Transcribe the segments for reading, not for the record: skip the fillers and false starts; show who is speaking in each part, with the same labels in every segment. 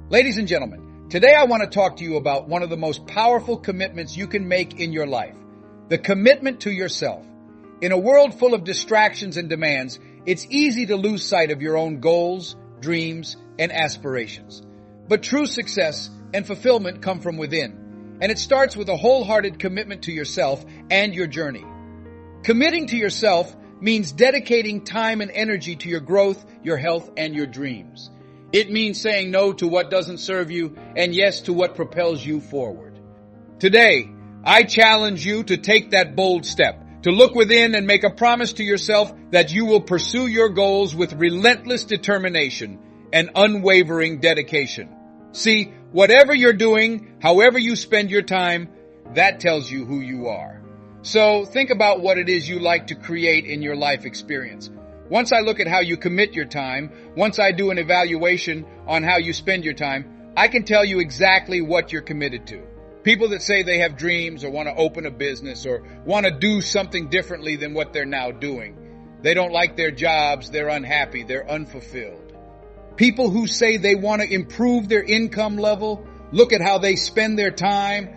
Speaker 1: Ladies and gentlemen, today I want to talk to you about one of the most powerful commitments you can make in your life, the commitment to yourself. In a world full of distractions and demands, it's easy to lose sight of your own goals, dreams, and aspirations. But true success and fulfillment come from within, and it starts with a wholehearted commitment to yourself and your journey. Committing to yourself means dedicating time and energy to your growth, your health, and your dreams. It means saying no to what doesn't serve you and yes to what propels you forward. Today, I challenge you to take that bold step, to look within and make a promise to yourself that you will pursue your goals with relentless determination and unwavering dedication. See, whatever you're doing, however you spend your time, that tells you who you are. So think about what it is you like to create in your life experience. Once I look at how you commit your time, once I do an evaluation on how you spend your time, I can tell you exactly what you're committed to. People that say they have dreams or want to open a business or want to do something differently than what they're now doing. They don't like their jobs, they're unhappy, they're unfulfilled. People who say they want to improve their income level, look at how they spend their time,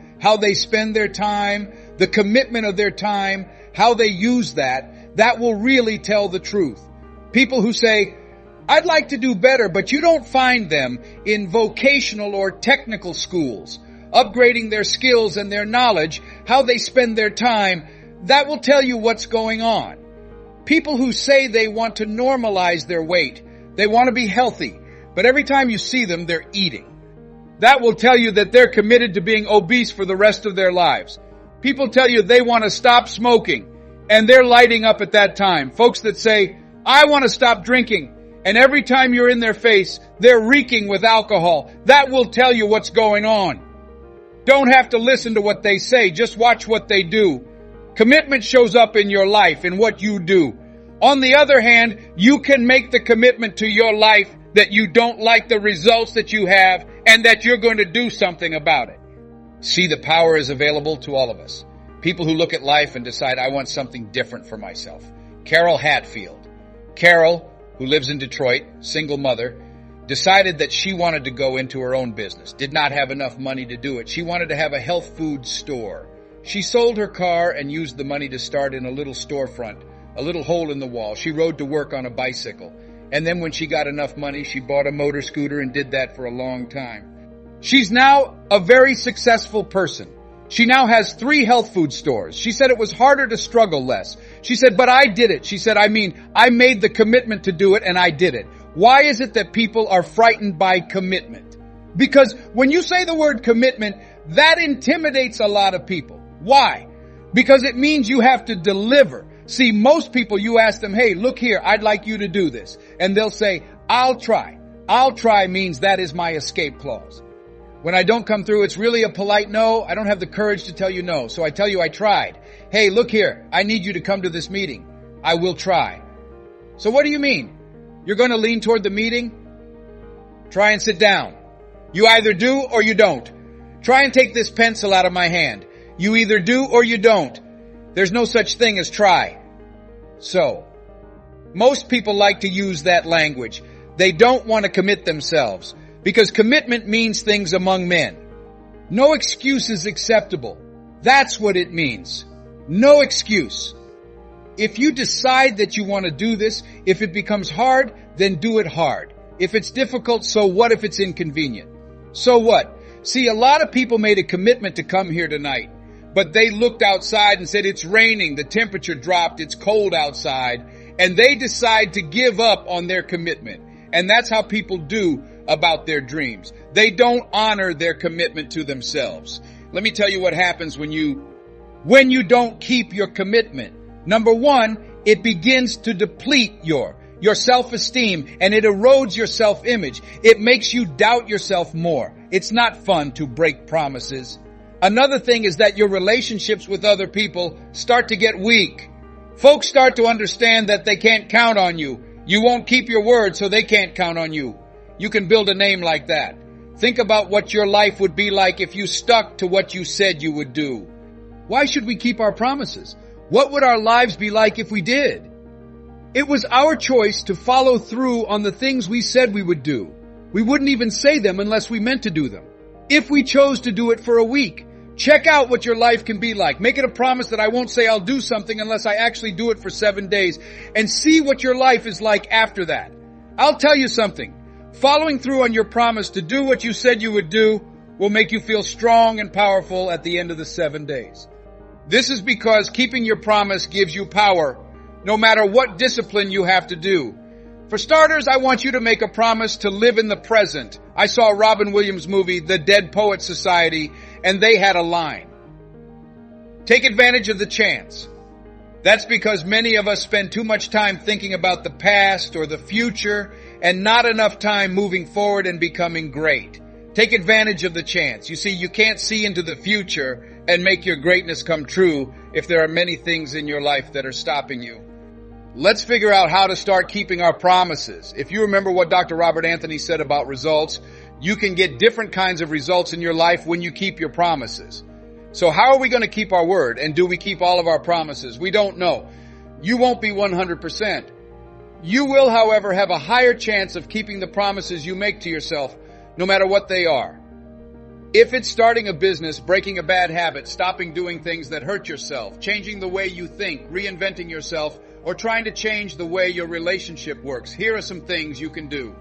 Speaker 1: the commitment of their time, how they use that will really tell the truth. People who say, I'd like to do better, but you don't find them in vocational or technical schools, upgrading their skills and their knowledge, how they spend their time, that will tell you what's going on. People who say they want to normalize their weight, they want to be healthy, but every time you see them, they're eating. That will tell you that they're committed to being obese for the rest of their lives. People tell you they want to stop smoking, and they're lighting up at that time. Folks that say, I want to stop drinking, and every time you're in their face, they're reeking with alcohol. That will tell you what's going on. Don't have to listen to what they say, just watch what they do. Commitment shows up in your life, in what you do. On the other hand, you can make the commitment to your life that you don't like the results that you have and that you're going to do something about it. See, the power is available to all of us. People who look at life and decide, I want something different for myself. Carol Hatfield. Carol, who lives in Detroit, single mother, decided that she wanted to go into her own business, did not have enough money to do it. She wanted to have a health food store. She sold her car and used the money to start in a little storefront, a little hole in the wall. She rode to work on a bicycle. And then when she got enough money, she bought a motor scooter and did that for a long time. She's now a very successful person. She now has 3 health food stores. She said it was harder to struggle less. She said, but I did it. She said, I made the commitment to do it and I did it. Why is it that people are frightened by commitment? Because when you say the word commitment, that intimidates a lot of people. Why? Because it means you have to deliver. See, most people, you ask them, hey, look here, I'd like you to do this. And they'll say, I'll try. I'll try means that is my escape clause. When I don't come through, it's really a polite no. I don't have the courage to tell you no. So I tell you I tried. Hey, look here. I need you to come to this meeting. I will try. So what do you mean? You're going to lean toward the meeting? Try and sit down. You either do or you don't. Try and take this pencil out of my hand. You either do or you don't. There's no such thing as try. So, most people like to use that language. They don't want to commit themselves. Because commitment means things among men. No excuse is acceptable. That's what it means. No excuse. If you decide that you want to do this, if it becomes hard, then do it hard. If it's difficult, so what if it's inconvenient? So what? See, a lot of people made a commitment to come here tonight, but they looked outside and said, it's raining, the temperature dropped, it's cold outside, and they decide to give up on their commitment. And that's how people do about their dreams. They don't honor their commitment to themselves. Let me tell you what happens when you don't keep your commitment. Number one, it begins to deplete your self-esteem and it erodes your self-image. It makes you doubt yourself more. It's not fun to break promises. Another thing is that your relationships with other people start to get weak. Folks start to understand that they can't count on you. You won't keep your word, so they can't count on you. You can build a name like that. Think about what your life would be like if you stuck to what you said you would do. Why should we keep our promises? What would our lives be like if we did? It was our choice to follow through on the things we said we would do. We wouldn't even say them unless we meant to do them. If we chose to do it for a week, check out what your life can be like. Make it a promise that I won't say I'll do something unless I actually do it for 7 days, and see what your life is like after that. I'll tell you something. Following through on your promise to do what you said you would do will make you feel strong and powerful at the end of the 7 days. This is because keeping your promise gives you power, no matter what discipline you have to do. For starters, I want you to make a promise to live in the present. I saw Robin Williams' movie, The Dead Poets Society, and they had a line. Take advantage of the chance. That's because many of us spend too much time thinking about the past or the future and not enough time moving forward and becoming great. Take advantage of the chance. You see, you can't see into the future and make your greatness come true if there are many things in your life that are stopping you. Let's figure out how to start keeping our promises. If you remember what Dr. Robert Anthony said about results, you can get different kinds of results in your life when you keep your promises. So how are we going to keep our word? And do we keep all of our promises? We don't know. You won't be 100%. You will, however, have a higher chance of keeping the promises you make to yourself, no matter what they are. If it's starting a business, breaking a bad habit, stopping doing things that hurt yourself, changing the way you think, reinventing yourself, or trying to change the way your relationship works, here are some things you can do.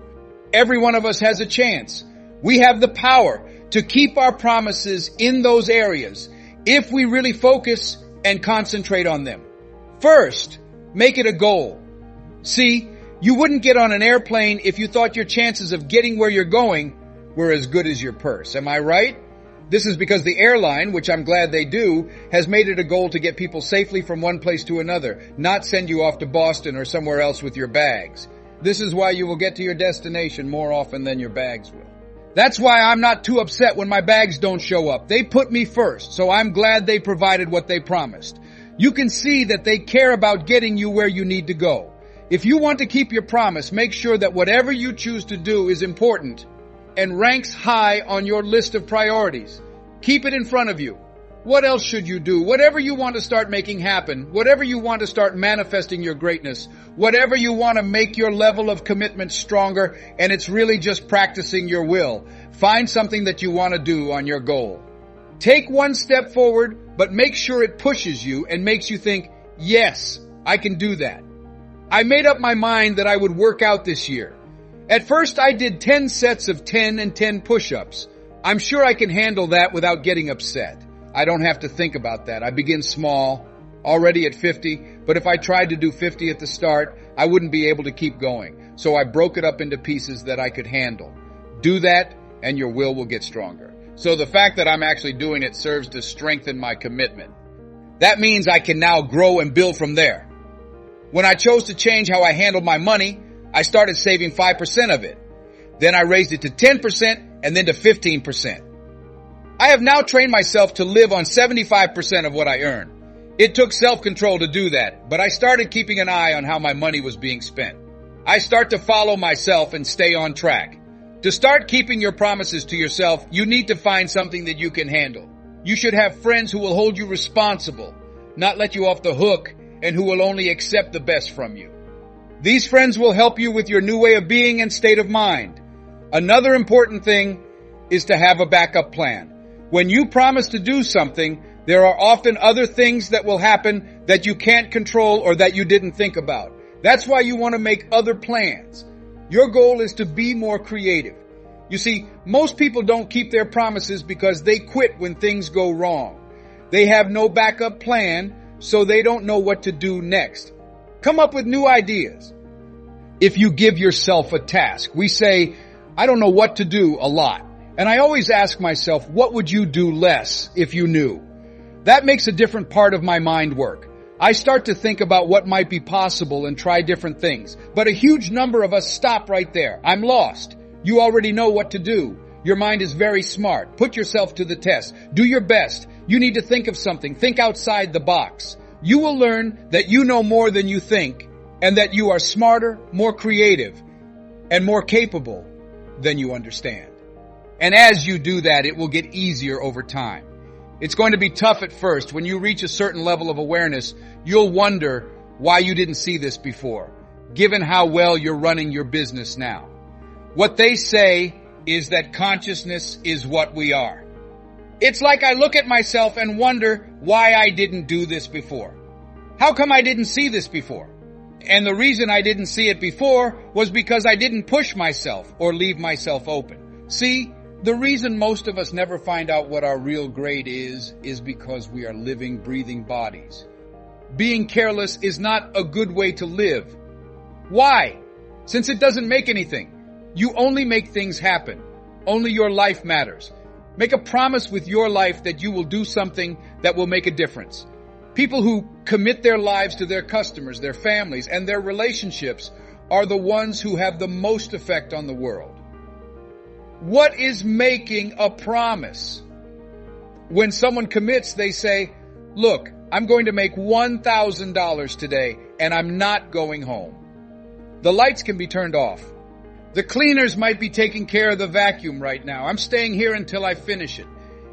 Speaker 1: Every one of us has a chance. We have the power to keep our promises in those areas if we really focus and concentrate on them. First, make it a goal. See, you wouldn't get on an airplane if you thought your chances of getting where you're going were as good as your purse. Am I right? This is because the airline, which I'm glad they do, has made it a goal to get people safely from one place to another, not send you off to Boston or somewhere else with your bags. This is why you will get to your destination more often than your bags will. That's why I'm not too upset when my bags don't show up. They put me first, so I'm glad they provided what they promised. You can see that they care about getting you where you need to go. If you want to keep your promise, make sure that whatever you choose to do is important and ranks high on your list of priorities. Keep it in front of you. What else should you do? Whatever you want to start making happen, whatever you want to start manifesting your greatness, whatever you want to make your level of commitment stronger, and it's really just practicing your will. Find something that you want to do on your goal. Take one step forward, but make sure it pushes you and makes you think, yes, I can do that. I made up my mind that I would work out this year. At first, I did 10 sets of 10 and 10 push-ups. I'm sure I can handle that without getting upset. I don't have to think about that. I begin small, already at 50, but if I tried to do 50 at the start, I wouldn't be able to keep going. So I broke it up into pieces that I could handle. Do that, and your will get stronger. So the fact that I'm actually doing it serves to strengthen my commitment. That means I can now grow and build from there. When I chose to change how I handled my money, I started saving 5% of it. Then I raised it to 10% and then to 15%. I have now trained myself to live on 75% of what I earn. It took self-control to do that, but I started keeping an eye on how my money was being spent. I start to follow myself and stay on track. To start keeping your promises to yourself, you need to find something that you can handle. You should have friends who will hold you responsible, not let you off the hook, and who will only accept the best from you. These friends will help you with your new way of being and state of mind. Another important thing is to have a backup plan. When you promise to do something, there are often other things that will happen that you can't control or that you didn't think about. That's why you want to make other plans. Your goal is to be more creative. You see, most people don't keep their promises because they quit when things go wrong. They have no backup plan, so they don't know what to do next. Come up with new ideas. If you give yourself a task, we say, I don't know what to do a lot. And I always ask myself, what would you do less if you knew? That makes a different part of my mind work. I start to think about what might be possible and try different things. But a huge number of us stop right there. I'm lost. You already know what to do. Your mind is very smart. Put yourself to the test. Do your best. You need to think of something. Think outside the box. You will learn that you know more than you think and that you are smarter, more creative, and more capable than you understand. And as you do that, it will get easier over time. It's going to be tough at first. When you reach a certain level of awareness, you'll wonder why you didn't see this before, given how well you're running your business now. What they say is that consciousness is what we are. It's like I look at myself and wonder why I didn't do this before. How come I didn't see this before? And the reason I didn't see it before was because I didn't push myself or leave myself open. See, the reason most of us never find out what our real grade is because we are living, breathing bodies. Being careless is not a good way to live. Why? Since it doesn't make anything. You only make things happen. Only your life matters. Make a promise with your life that you will do something that will make a difference. People who commit their lives to their customers, their families, and their relationships are the ones who have the most effect on the world. What is making a promise? When someone commits, they say, look, I'm going to make $1,000 today, and I'm not going home. The lights can be turned off. The cleaners might be taking care of the vacuum right now. I'm staying here until I finish it.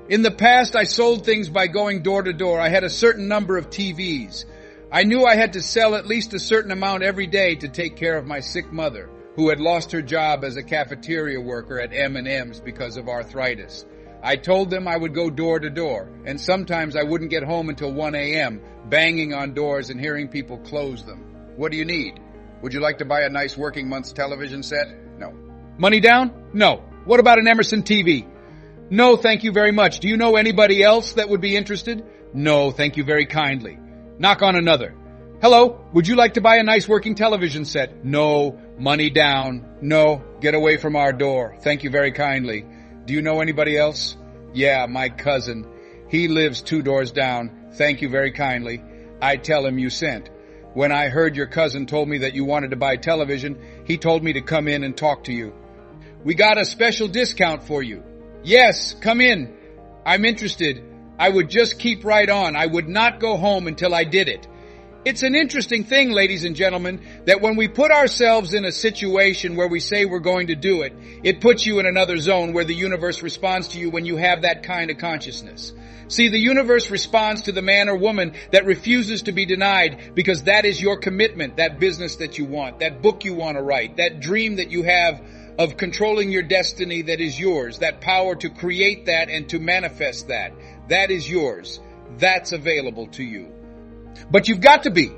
Speaker 1: In the past, I sold things by going door to door. I had a certain number of TVs. I knew I had to sell at least a certain amount every day to take care of my sick mother, who had lost her job as a cafeteria worker at M&M's because of arthritis. I told them I would go door to door, and sometimes I wouldn't get home until 1 a.m., banging on doors and hearing people close them. What do you need? Would you like to buy a nice working month's television set? No. Money down? No. What about an Emerson TV? No, thank you very much. Do you know anybody else that would be interested? No, thank you very kindly. Knock on another. Hello, would you like to buy a nice working television set? No. Money down. No. Get away from our door. Thank you very kindly. Do you know anybody else? Yeah, my cousin. He lives 2 doors down. Thank you very kindly. I tell him you sent. When I heard your cousin told me that you wanted to buy television, he told me to come in and talk to you. We got a special discount for you. Yes, come in. I'm interested. I would just keep right on. I would not go home until I did it. It's an interesting thing, ladies and gentlemen, that when we put ourselves in a situation where we say we're going to do it, it puts you in another zone where the universe responds to you when you have that kind of consciousness. See, the universe responds to the man or woman that refuses to be denied because that is your commitment, that business that you want, that book you want to write, that dream that you have of controlling your destiny that is yours, that power to create that and to manifest that. That is yours. That's available to you. But you've got to be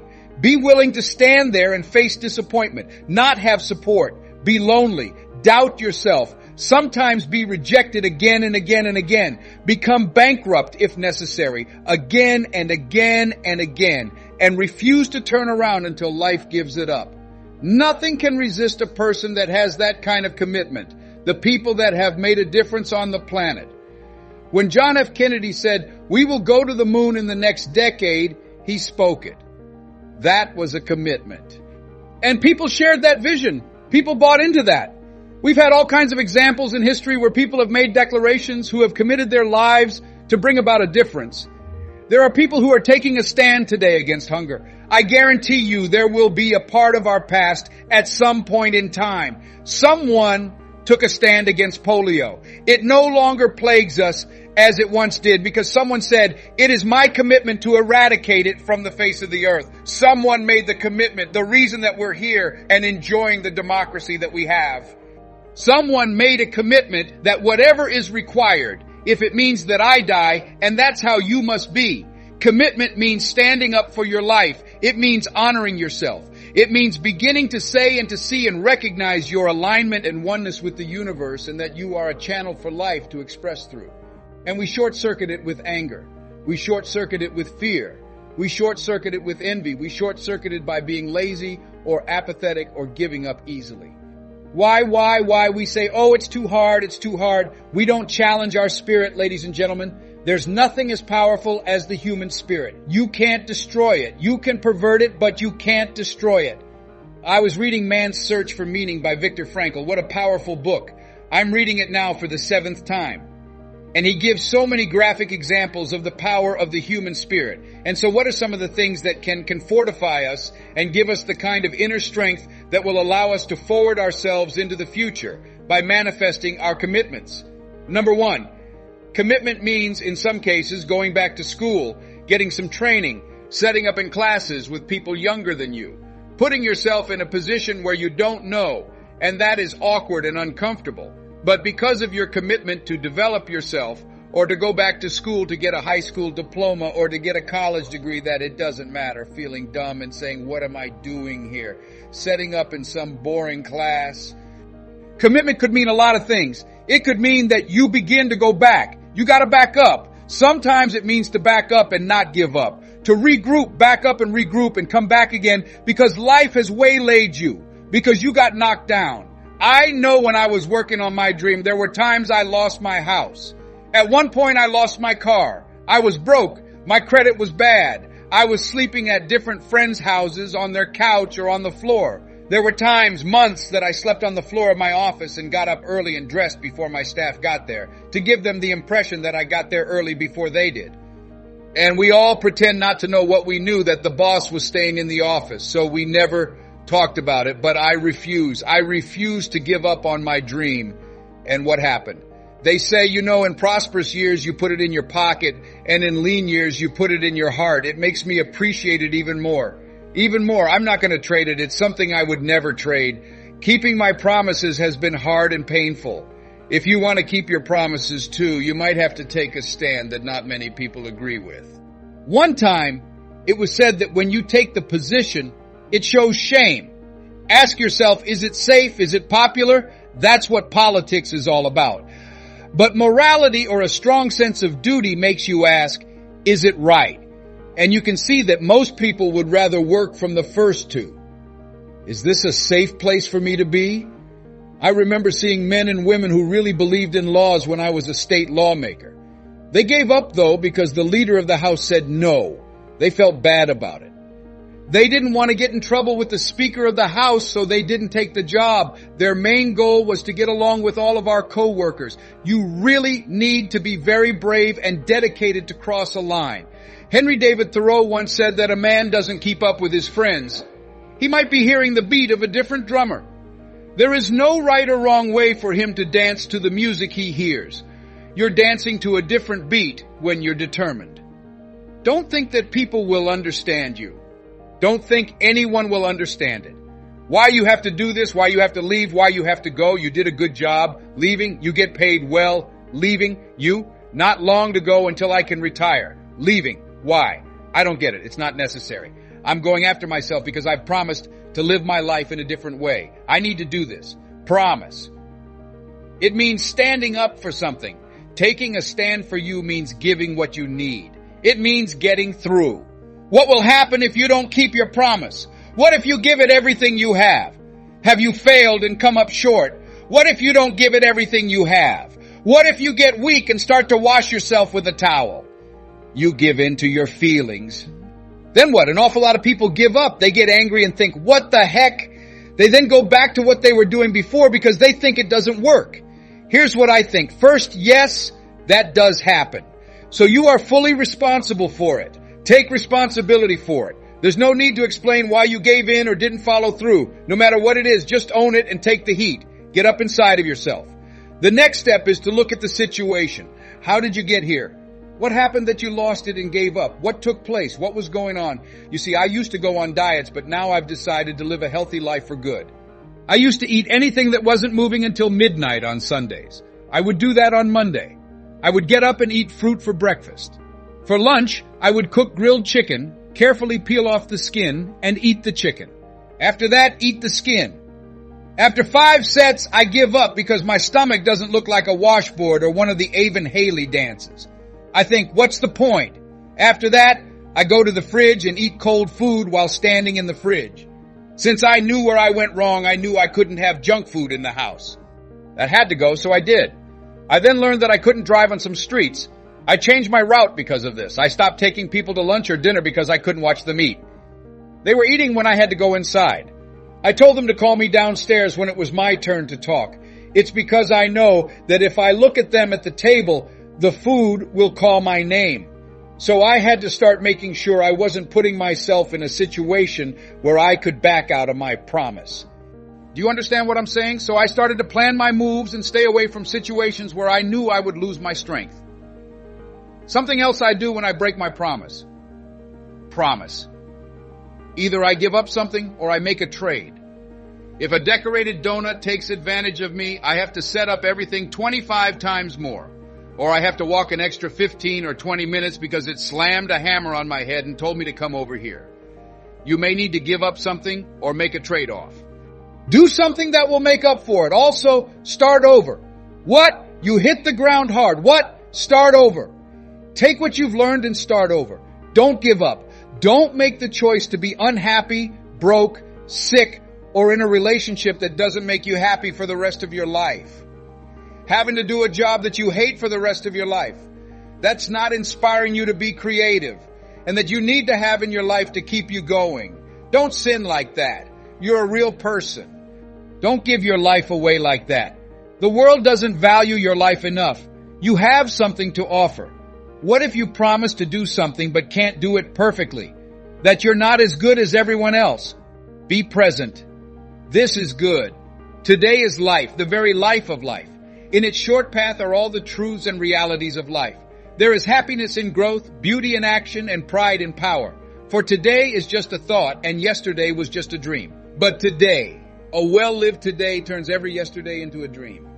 Speaker 1: willing to stand there and face disappointment, not have support, be lonely, doubt yourself, sometimes be rejected again and again and again, become bankrupt if necessary, again and again and again, and refuse to turn around until life gives it up. Nothing can resist a person that has that kind of commitment, the people that have made a difference on the planet. When John F. Kennedy said, "We will go to the moon in the next decade," he spoke it. That was a commitment. And people shared that vision. People bought into that. We've had all kinds of examples in history where people have made declarations who have committed their lives to bring about a difference. There are people who are taking a stand today against hunger. I guarantee you there will be a part of our past at some point in time. Someone took a stand against polio. It no longer plagues us as it once did because someone said, "It is my commitment to eradicate it from the face of the earth." Someone made the commitment, the reason that we're here and enjoying the democracy that we have. Someone made a commitment that whatever is required, if it means that I die, and that's how you must be. Commitment means standing up for your life. It means honoring yourself. It means beginning to say and to see and recognize your alignment and oneness with the universe and that you are a channel for life to express through. And we short-circuit it with anger. We short-circuit it with fear. We short-circuit it with envy. We short-circuit it by being lazy or apathetic or giving up easily. Why? We say, "Oh, it's too hard, it's too hard." We don't challenge our spirit, ladies and gentlemen. There's nothing as powerful as the human spirit. You can't destroy it. You can pervert it, but you can't destroy it. I was reading Man's Search for Meaning by Viktor Frankl. What a powerful book. I'm reading it now for the 7th time. And he gives so many graphic examples of the power of the human spirit. And so what are some of the things that can fortify us and give us the kind of inner strength that will allow us to forward ourselves into the future by manifesting our commitments? Number 1, commitment means, in some cases, going back to school, getting some training, setting up in classes with people younger than you, putting yourself in a position where you don't know, and that is awkward and uncomfortable. But because of your commitment to develop yourself, or to go back to school to get a high school diploma, or to get a college degree, that it doesn't matter, feeling dumb and saying, what am I doing here? Setting up in some boring class. Commitment could mean a lot of things. It could mean that you begin to go back. You got to back up. Sometimes it means to back up and not give up. To regroup, back up and regroup and come back again because life has waylaid you, because you got knocked down. I know when I was working on my dream, there were times I lost my house. At one point, I lost my car. I was broke. My credit was bad. I was sleeping at different friends' houses on their couch or on the floor. There were times, months, that I slept on the floor of my office and got up early and dressed before my staff got there to give them the impression that I got there early before they did. And we all pretend not to know what we knew, that the boss was staying in the office, so we never talked about it. But I refuse. I refuse to give up on my dream. And what happened? They say, in prosperous years, you put it in your pocket, and in lean years, you put it in your heart. It makes me appreciate it even more. Even more. I'm not going to trade it. It's something I would never trade. Keeping my promises has been hard and painful. If you want to keep your promises too, you might have to take a stand that not many people agree with. One time, it was said that when you take the position, it shows shame. Ask yourself, is it safe? Is it popular? That's what politics is all about. But morality, or a strong sense of duty, makes you ask, is it right? And you can see that most people would rather work from the first two. Is this a safe place for me to be? I remember seeing men and women who really believed in laws when I was a state lawmaker. They gave up, though, because the leader of the House said no. They felt bad about it. They didn't want to get in trouble with the Speaker of the House, so they didn't take the job. Their main goal was to get along with all of our co-workers. You really need to be very brave and dedicated to cross a line. Henry David Thoreau once said that a man doesn't keep up with his friends. He might be hearing the beat of a different drummer. There is no right or wrong way for him to dance to the music he hears. You're dancing to a different beat when you're determined. Don't think that people will understand you. Don't think anyone will understand it. Why you have to do this, why you have to leave, why you have to go. You did a good job. Leaving, you get paid well. Leaving, you, not long to go until I can retire. Leaving, why? I don't get it. It's not necessary. I'm going after myself because I've promised to live my life in a different way. I need to do this. Promise. It means standing up for something. Taking a stand for you means giving what you need. It means getting through. What will happen if you don't keep your promise? What if you give it everything you have? Have you failed and come up short? What if you don't give it everything you have? What if you get weak and start to wash yourself with a towel? You give in to your feelings. Then what? An awful lot of people give up. They get angry and think, what the heck? They then go back to what they were doing before because they think it doesn't work. Here's what I think. First, yes, that does happen. So you are fully responsible for it. Take responsibility for it. There's no need to explain why you gave in or didn't follow through. No matter what it is, just own it and take the heat. Get up inside of yourself. The next step is to look at the situation. How did you get here? What happened that you lost it and gave up? What took place? What was going on? You see, I used to go on diets, but now I've decided to live a healthy life for good. I used to eat anything that wasn't moving until midnight on Sundays. I would do that on Monday. I would get up and eat fruit for breakfast. For lunch, I would cook grilled chicken, carefully peel off the skin, and eat the chicken. After that, eat the skin. After 5 sets, I give up because my stomach doesn't look like a washboard or one of the Avon Haley dances. I think, what's the point? After that, I go to the fridge and eat cold food while standing in the fridge. Since I knew where I went wrong, I knew I couldn't have junk food in the house. That had to go, so I did. I then learned that I couldn't drive on some streets. I changed my route because of this. I stopped taking people to lunch or dinner because I couldn't watch them eat. They were eating when I had to go inside. I told them to call me downstairs when it was my turn to talk. It's because I know that if I look at them at the table, the food will call my name. So I had to start making sure I wasn't putting myself in a situation where I could back out of my promise. Do you understand what I'm saying? So I started to plan my moves and stay away from situations where I knew I would lose my strength. Something else I do when I break my promise. Promise. Either I give up something or I make a trade. If a decorated donut takes advantage of me, I have to set up everything 25 times more. Or I have to walk an extra 15 or 20 minutes because it slammed a hammer on my head and told me to come over here. You may need to give up something or make a trade-off. Do something that will make up for it. Also, start over. What? You hit the ground hard. What? Start over. Take what you've learned and start over. Don't give up. Don't make the choice to be unhappy, broke, sick, or in a relationship that doesn't make you happy for the rest of your life. Having to do a job that you hate for the rest of your life. That's not inspiring you to be creative and that you need to have in your life to keep you going. Don't sin like that. You're a real person. Don't give your life away like that. The world doesn't value your life enough. You have something to offer. What if you promise to do something but can't do it perfectly? That you're not as good as everyone else? Be present. This is good. Today is life, the very life of life. In its short path are all the truths and realities of life. There is happiness in growth, beauty in action, and pride in power. For today is just a thought, and yesterday was just a dream. But today, a well-lived today turns every yesterday into a dream.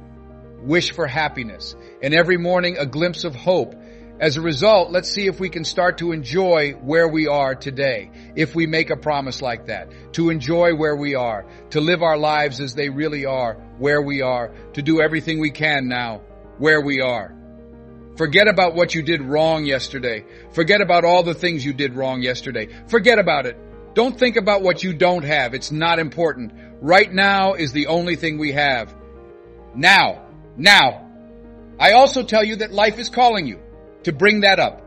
Speaker 1: Wish for happiness, and every morning a glimpse of hope. As a result, let's see if we can start to enjoy where we are today. If we make a promise like that, to enjoy where we are, to live our lives as they really are, where we are, to do everything we can now, where we are. Forget about what you did wrong yesterday. Forget about all the things you did wrong yesterday. Forget about it. Don't think about what you don't have. It's not important. Right now is the only thing we have. Now. I also tell you that life is calling you to bring that up.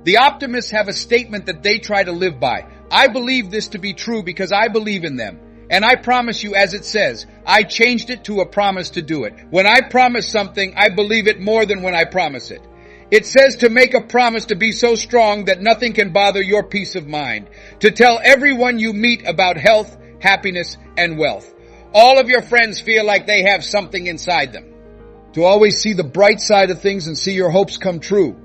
Speaker 1: The optimists have a statement that they try to live by. I believe this to be true because I believe in them. And I promise you, as it says, I changed it to a promise to do it. When I promise something, I believe it more than when I promise it. It says to make a promise to be so strong that nothing can bother your peace of mind. To tell everyone you meet about health, happiness, and wealth. All of your friends feel like they have something inside them. To always see the bright side of things and see your hopes come true.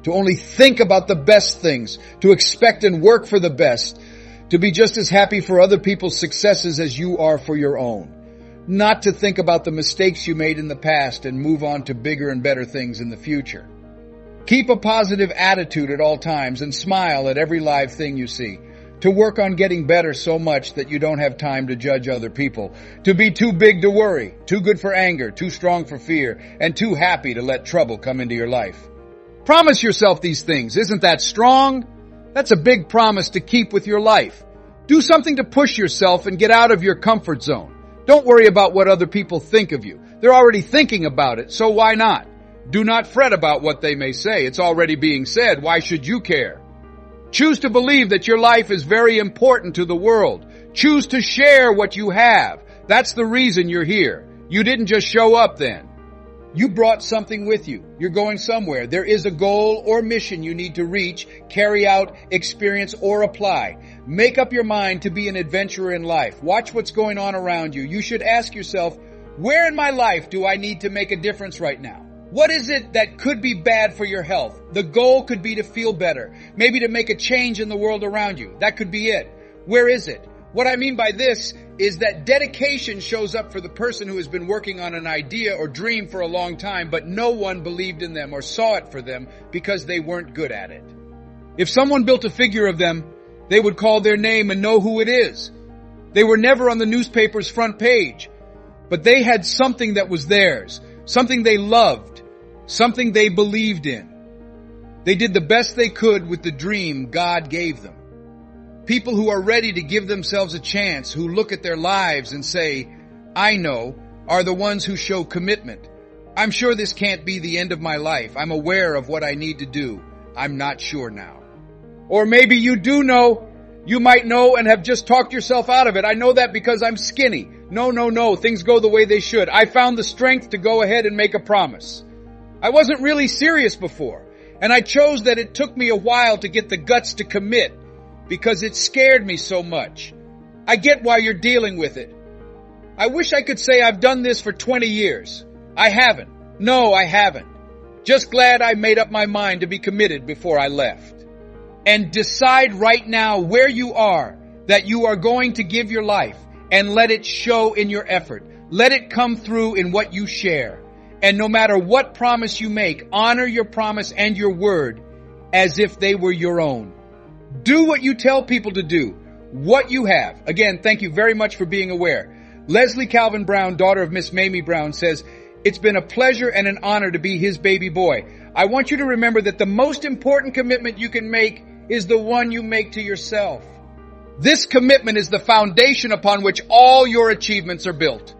Speaker 1: To only think about the best things. To expect and work for the best. To be just as happy for other people's successes as you are for your own. Not to think about the mistakes you made in the past and move on to bigger and better things in the future. Keep a positive attitude at all times and smile at every live thing you see. To work on getting better so much that you don't have time to judge other people. To be too big to worry, too good for anger, too strong for fear, and too happy to let trouble come into your life. Promise yourself these things. Isn't that strong? That's a big promise to keep with your life. Do something to push yourself and get out of your comfort zone. Don't worry about what other people think of you. They're already thinking about it, so why not? Do not fret about what they may say. It's already being said. Why should you care? Choose to believe that your life is very important to the world. Choose to share what you have. That's the reason you're here. You didn't just show up then. You brought something with you. You're going somewhere. There is a goal or mission you need to reach, carry out, experience, or apply. Make up your mind to be an adventurer in life. Watch what's going on around you. You should ask yourself, where in my life do I need to make a difference right now? What is it that could be bad for your health? The goal could be to feel better, maybe to make a change in the world around you. That could be it. Where is it? What I mean by this is that dedication shows up for the person who has been working on an idea or dream for a long time, but no one believed in them or saw it for them because they weren't good at it. If someone built a figure of them, they would call their name and know who it is. They were never on the newspaper's front page, but they had something that was theirs, something they loved, something they believed in. They did the best they could with the dream God gave them. People who are ready to give themselves a chance, who look at their lives and say, I know, are the ones who show commitment. I'm sure this can't be the end of my life. I'm aware of what I need to do. I'm not sure now. Or maybe you do know. You might know and have just talked yourself out of it. I know that because I'm skinny. No. Things go the way they should. I found the strength to go ahead and make a promise. I wasn't really serious before, and I chose that it took me a while to get the guts to commit because it scared me so much. I get why you're dealing with it. I wish I could say I've done this for 20 years. I haven't. No, I haven't. Just glad I made up my mind to be committed before I left. And decide right now where you are that you are going to give your life and let it show in your effort. Let it come through in what you share. And no matter what promise you make, honor your promise and your word as if they were your own. Do what you tell people to do, what you have. Again, thank you very much for being aware. Leslie Calvin Brown, daughter of Miss Mamie Brown, says, "It's been a pleasure and an honor to be his baby boy. I want you to remember that the most important commitment you can make is the one you make to yourself. This commitment is the foundation upon which all your achievements are built.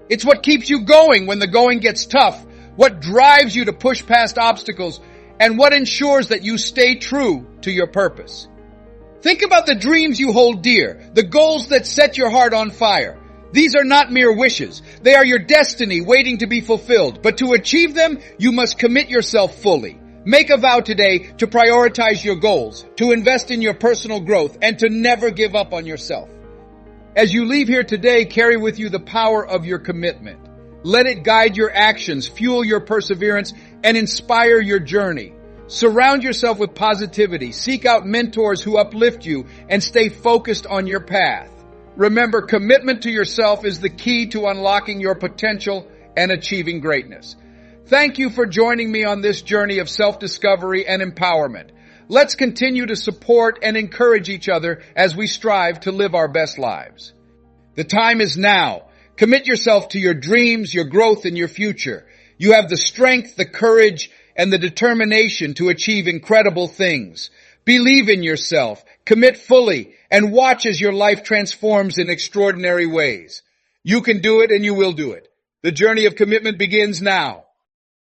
Speaker 1: It's what keeps you going when the going gets tough, what drives you to push past obstacles, and what ensures that you stay true to your purpose. Think about the dreams you hold dear, the goals that set your heart on fire. These are not mere wishes. They are your destiny waiting to be fulfilled. But to achieve them, you must commit yourself fully. Make a vow today to prioritize your goals, to invest in your personal growth, and to never give up on yourself. As you leave here today, carry with you the power of your commitment. Let it guide your actions, fuel your perseverance, and inspire your journey. Surround yourself with positivity. Seek out mentors who uplift you and stay focused on your path. Remember, commitment to yourself is the key to unlocking your potential and achieving greatness. Thank you for joining me on this journey of self-discovery and empowerment. Let's continue to support and encourage each other as we strive to live our best lives. The time is now. Commit yourself to your dreams, your growth, and your future. You have the strength, the courage, and the determination to achieve incredible things. Believe in yourself, commit fully, and watch as your life transforms in extraordinary ways. You can do it and you will do it. The journey of commitment begins now.